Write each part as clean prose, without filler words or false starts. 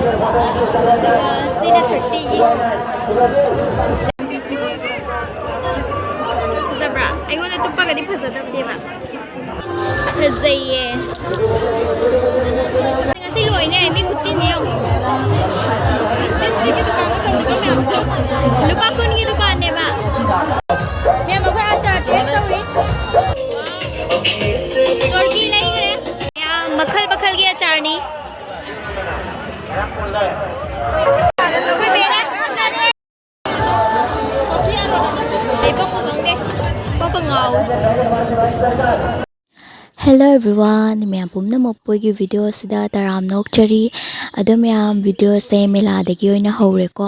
Sina 30 gi. Fazabra. Aingona tuppagadi fazadabdeba. Fazaiye. Ngasi loine mi kutin ye. Isli ki dukaan ko tawdi ko maam ko. Lupa kun ki dukaan ne ba. मैं मगो आचार test करूँ और की नहीं है यहाँ मक्खल बखल की अचार नहीं कोई मेरा ये पको दोंगे पको गाओ Hello everyone, मैं पुमना मोपोई की वीडियो सिदा तराम नोकचरी अदो मैं वीडियो से मेला देखी होइना हौरेको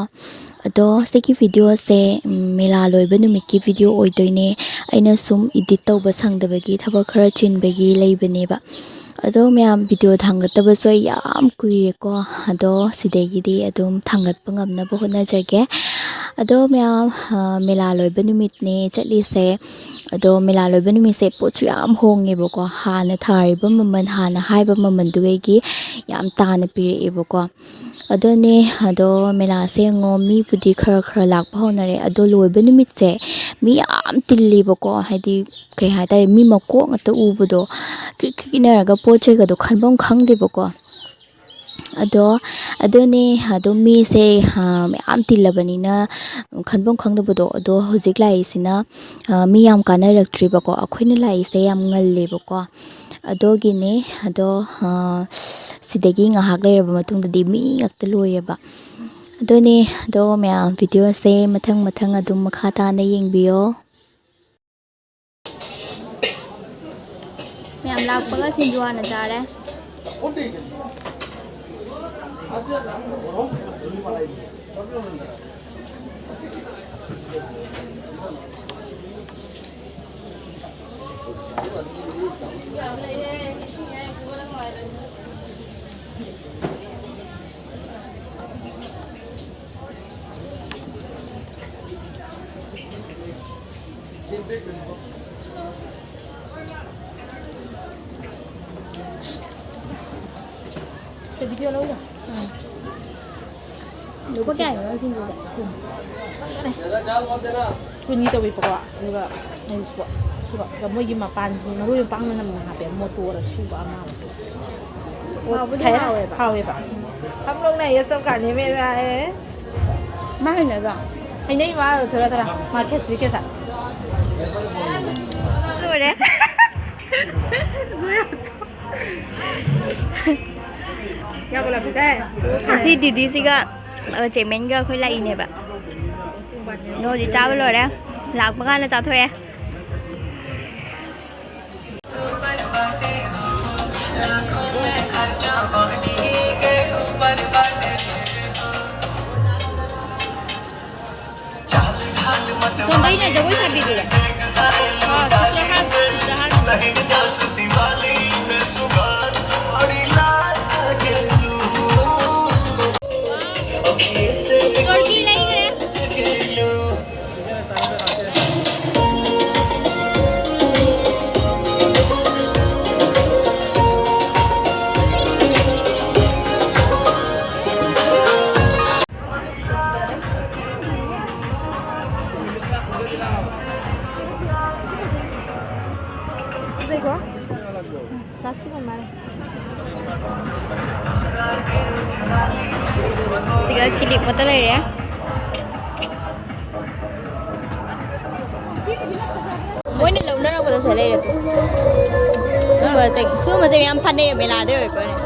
अदो सेकी वीडियो से मेला लोइबा नुमिकी वीडियो ओइदोइने अइना सुम एडिट तौबा संगदबगी थबक खरा चिनबगी लेइबनेबा अदो मैं वीडियो थांगतबसो याम कुइरेको अदो सिदेगिदी अदुम थांगतपा ngamnaba होनाजगे अदो मैं मेला लोइबा नुमितने चटलिसे अदो मेला लोइबा नुमिसे पोचु याम होंगेबको हाना थारिबा ममन हाना हाइबा ममनदुगैगी याम ताना पिरेबको अदोने अदो मेला से ngो मी पुदी खरा खरा लाकपा होनरे अदो लोइबा नुमितसे मी याम तिल्लिबको हाइदि कई हाइतारे मी मको ngata उबदो किनरगा पोचेगदो खनबम खंगदेबको अदो अदोने अदो मी से याम तिल्लबनिना खनबम खंगदबदो अदो हुजिक लाइसिना मी याम कानरक्ट्रिबको अखोइना लाइसे याम ngallebको अदोगिने अदो सिदगी ngahak leiraba matungdadi mi ngakta loyeba अदोने अदो मैं वीडियो से मथंग मथंग अदुम मखा ताना येंगबियो मैं हम लापगा सिंजुआना चारे video lâu rồi. nếu có cái nữa xin rồiคุณนี่จะไปปะนี่ก็ในสวนสุกก็ไม่ยิ้มมาปานสินะรู้ยังปังมันมันหาเป็นโมตัวละสุกอามาว้าวไม่ได้เอาเลยปะ เข้าเลยปะทำลงไหนจะสกัดนี้ไม่ได้ไม่เห็นเลยปะไอ้นี่ว่าเธอละมาแค่ซื้อแค่สัตว์ดูเลย要不了不带。asi didi siga chemen ga khoi lai ne ba no ji cha lo re lak ba ga na cha thoe son dai na jagoi sabi dire ha देखो plastic में मार siga kilik mo talay re mỗi lần lâu nó có thể lấy được xong rồi sẽ cứ mà em phan đây mày là đấy rồi coi này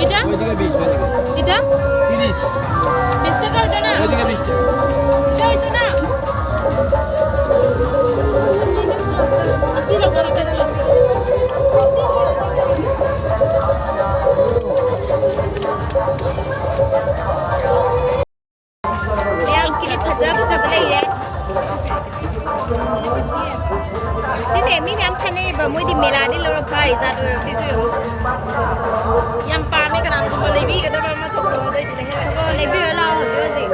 इधर 30 20 টাকা ওটা না ওইদিকে 20 টাকা এটা না আসি লোক কাছে यार किलिप फजब सब ले रे Thế mi am khane ba moi di mela ni lo pa ri za do ro yam pa mi kana ko le bi ka da ma to ko de de he le bi la ho de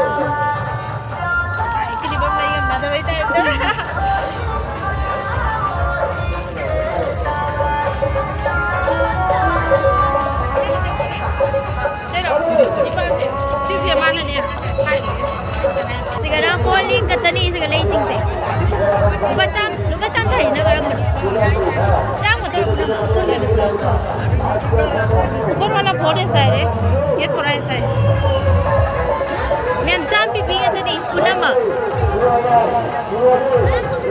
चनी से ले सिंग से लुका चाम था ना गरम चाम को तो ऊपर वाला बहुत ऐसा है रे, ये थोड़ा ऐसा है। मैं चाम भी पी गए थे पुनः मग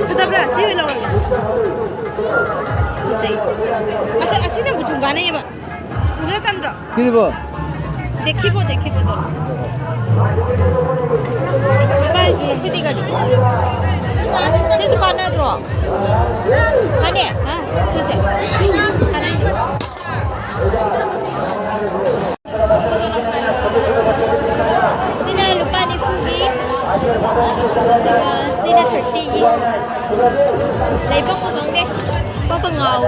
Bisa berapa sih lo? सही Atau asyik ujung gana ya pak? Udah tandra. किती देखी वो तो। बाहर जी सीधी गाड़ी। से दुकान है तो। हाँ ने? हाँ अच्छे से। sini lupa di fugi sini 30 lấy bóc của dong deh bóc của ngầu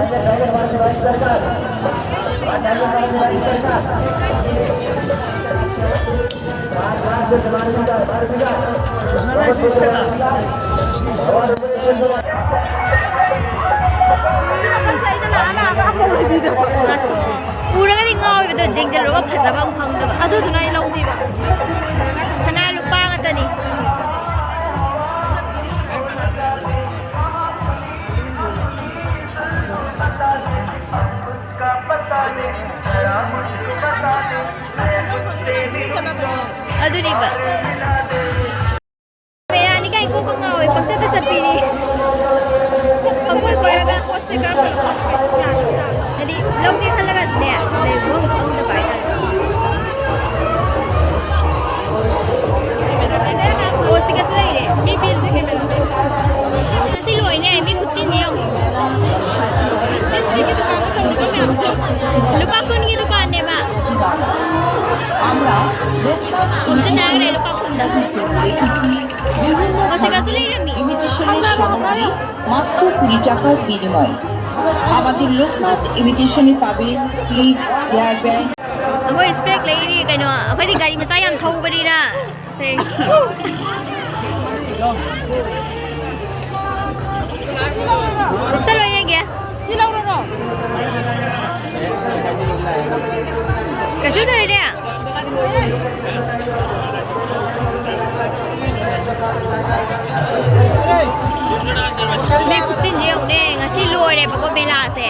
우리가 딩어 이거 쟁쟁로가 파자방 방도 봐. Aduh tunai lau ni pak. sana lupa kata ni. Aduh ni ba. Mera ni kan ikut ngau, pagkat sa pili. Pagkat ko raga ko sa kape. Jadi logi halaga niya. Dai mo ang da bai. Oh sige sulai de. Mi pil se kena. Si loi ni mi kutin ni ang. Isi kita kamu tahu ni kami apa? Lupa ko ni dukaan ni ba. Kunta na rin lupa kunta. Oh sige sulai de mi. ইমিটেশনের সামগ্রী মাত্র 20 টাকার বিনিময়ে আমাদের লোকনাথ ইমিটেশনে পাবেন clip, hair band Ako spray lady kano ako di gari masayang thau bari na. Say. Salo yan kya? Silau rono. Kasyo na rin ya. May kutin niya yung nga si Lore pag bilase.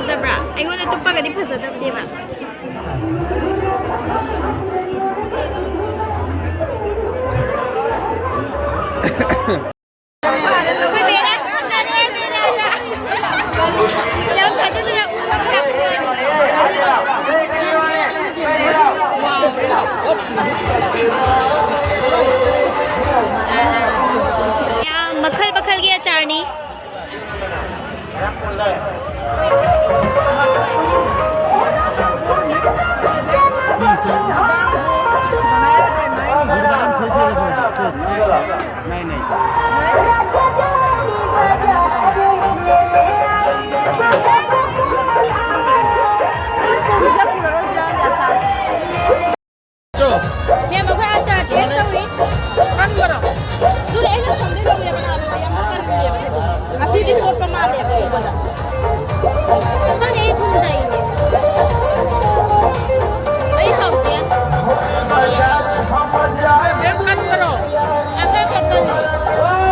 Sabra, ayun na ito pa gani pa sa di ba? मक्खल बखल गया चारनी मैं मगवे आचार test करूँ Kan bro. Dulu ini sonde dulu ya benar yang makan dia. Asih di kota mana ya benar. तो नहीं घूम जाएंगे वही खाओ क्या Yang kan bro. अगर खत्म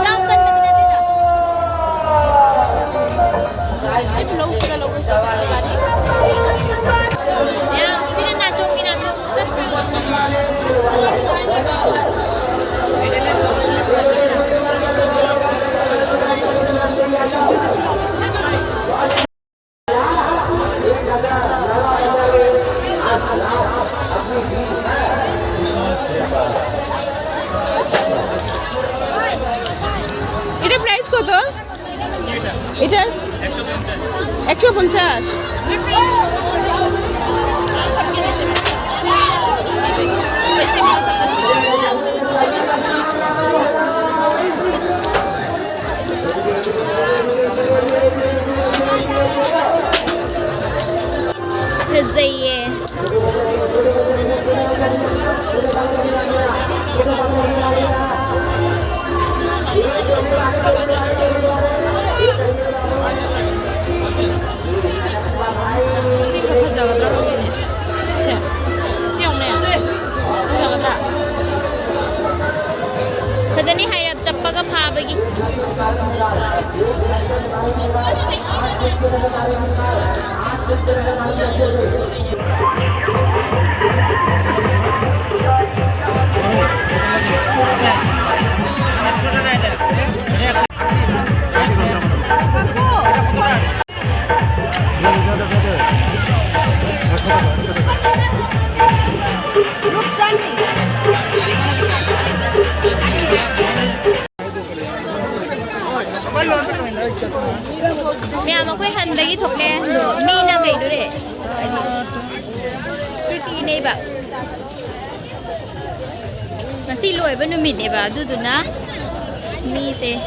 जाम करने के देता এটার 150 فزية Sika kazagadra bagene. Siyong na yan. Kazagadra. فزني هاي رب جبّا فابجي mẹ mà quay hình mấy thuộc nè mi na gầy đứa đấy pretty này bà mà xí lùi bên núi mịn này bà đu đu na mi se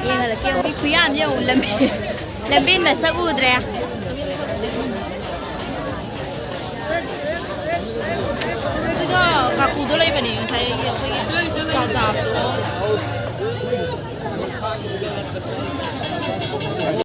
ये là kêu đi quý ăn nhiều làm bên mà sao u rồi Sika kakudo lang iba niyo. Saya yung kazagadra.